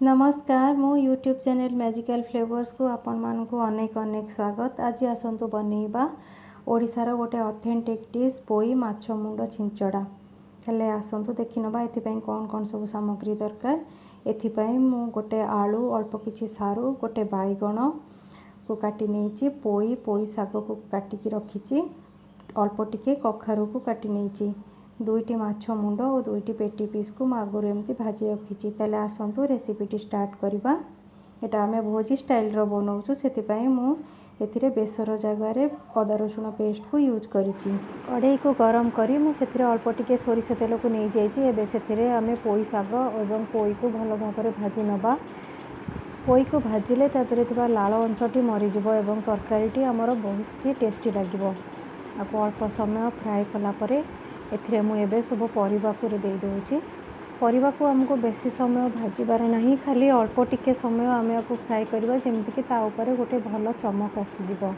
नमस्कार मो YouTube channel magical flavours को आपण मानक अनेक अनेक स्वागत। आज आसतु बनैबा ओडिशार गोटे ऑथेंटिक डिश पोई माछ मुंड छिंचड़ा। हेले आसतु देखि नबा एथिपई कौन कौन सब सामग्री दरकार। एथिपई मु गोटे आलू अल्प किछि सारू गोटे बैगण को काटी नेछि, पोई साग को काटिकी रखिछि, अल्प टिके कखारू को काटी नेछि, दुईटी माछ मुंड और दुईटी पेटी पीस को आगुरी एमती भाजी रखी। तेल आसतु रेसिपीटी स्टार्ट करवा। एटा आमे भोजी स्टाइल रो बनाउछु, सेतिपई मु एथिरे बेसर जगार अदा रसुण पेस्ट को यूज करिछि। कढ़ई को गरम करी मु सेथिरे अल्प टिके सोरिष तेल को नै जाइछि। एबे सेथिरे आमे पोई साग एवं पोई को भलो भाबरे भाजी नबा। पोई को भाजिले तादरे थिबा लाल अंशटी मरि जिवो एवं तरकारीटी हमर बहुत टेस्टी लागिवो। आपको अल्प समय फ्राए कला परे एथिरे मु एबे सब परिबा को दे दउछि। परिबा को हमको बेसी समय भाजीबार नहीं, खाली अल्प टिके समय आमे आपको फ्राए करबा जेमति कि ता ऊपर गोटे भलो चमक आसी जिवो।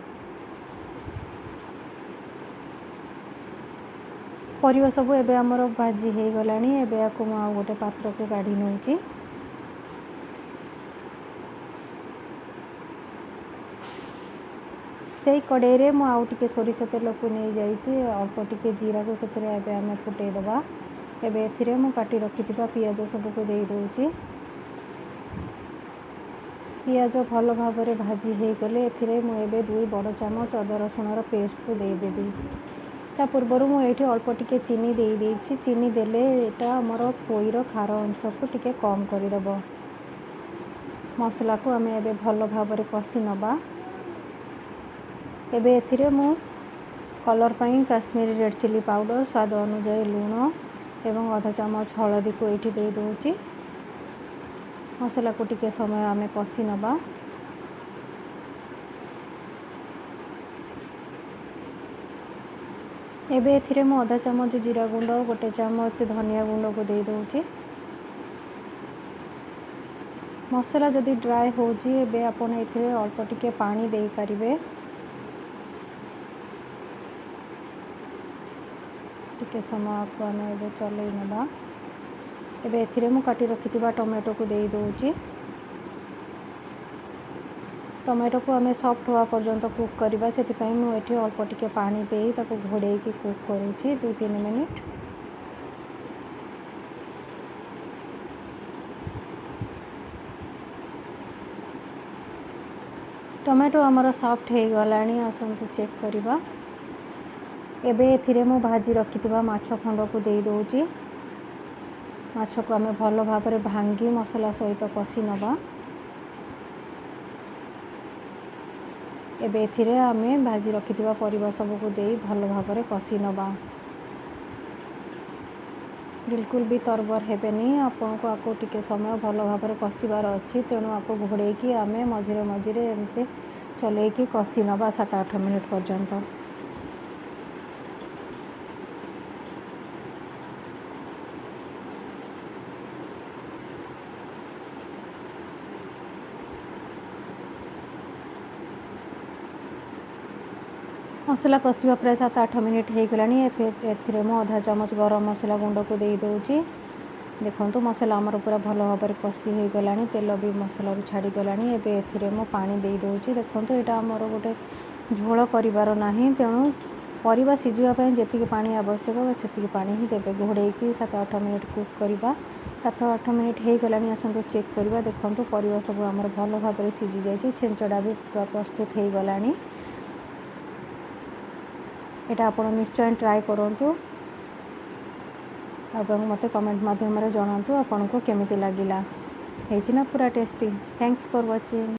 परिबा सब एबे हमर भाजी हे गलानी। एबे आपको मु आ गोटे पात्र को काढी नउछि। से कड़े रे मु आउ टिके सोरिष तेल को नै जाइछि, अल्प टिके जीरा को सेथरे एबे आमे फुटे दबा। एबे एथिरे मु काटी रखिथिबा पियाज सब को दे दउछि। पियाज भलो भाबरे भाजी हे गले एथिरे मु एबे 2 बड़ चामच अदा रसुण रो पेस्ट को दे देबी। ता पूर्वरु मु एठी अल्प टिके चीनी दे देछि। चीनी देले एटा हमर पोई रो खार अंश को टिके कम करि दबो। मसला को आमे एबे भलो भाबरे कसी नबा। एबे एथिरे मु कलर पई काश्मीरी रेड चिली पाउडर, स्वाद अनुसार लूण एवं आधा चामच हलदी को एठी दे दउछि। मसला को टिके समय आमे कसी नबा। एबे एथिरे मु आधा चामच जीरा गुंड, गोटे चामच धनिया गुंड को दे दउछि। मसला जदि ड्राई होछि एबे आपण एथिरे अल्प टिके पानी दे परिबे। टिके समय को आमे एबे चलै नबा। एबे एथिरे मु काटी रखिथिबा टोमेटो को दे दउछि। टोमेटो को आमे सॉफ्ट हुआ पर्यंत कुक करबा, सेति पई मु एठी अल्प टिके पानी देई ताको घोड़ेई की कुक करूछि 2-3 मिनिट। टोमेटो हमर सॉफ्ट हे गलानी, आसंतु चेक करबा। एबे एथिरे मु भाजी रखिथिबा माछ खंड को दे दउछि। माछ को आमे भलो भाबरे भांगी मसला सहित कसी नबा। एबे एथिरे आमे भाजी रखिथिबा परिबा सब को देई भलो भाबरे कसी नबा। बिल्कुल भी तरबर हेबेनी। आपन को आको टिके समय भलो भाबरे कसीबार अछि, तेणु आको घोड़ेई की आमे मझिरे मझिरे एमते चलेई की कसी नबा 7-8 मिनिट पर्यंत। मसला कसिबा प्राय 7-8 मिनिट हो गलानी। एथिरे मु आधा चामच गरम मसला गुंड को दे दउछि। देखंतु मसला हमर पूरा भलो भाबरे कसी हो गलानी, तेल भी मसला रु छाडी गलानी। एबे एथिरे मु पानी दे दउछि। देखंतु एटा हमर गोटे झोल करिवार नाही, तेणु परिबा सिजिबा पय जेतिके पानी आवश्यक बा सेतिके पानी ही देबे। घोड़ेई की 7-8 मिनिट कुक करबा। 7-8 मिनिट हो गलानी, आसंतु चेक करबा। देखंतु परिबा सब हमर भलो भाबरे सिजि जायछि। छेंचड़ा भी पूरा प्रस्तुत हो गलानी। एटा आपण निश्चय ट्राई करंतु एवं मते कमेंट माध्यम रे जणांतु आपन को केमिति लागिला। हेछि ना पूरा टेस्टी। Thanks for watching.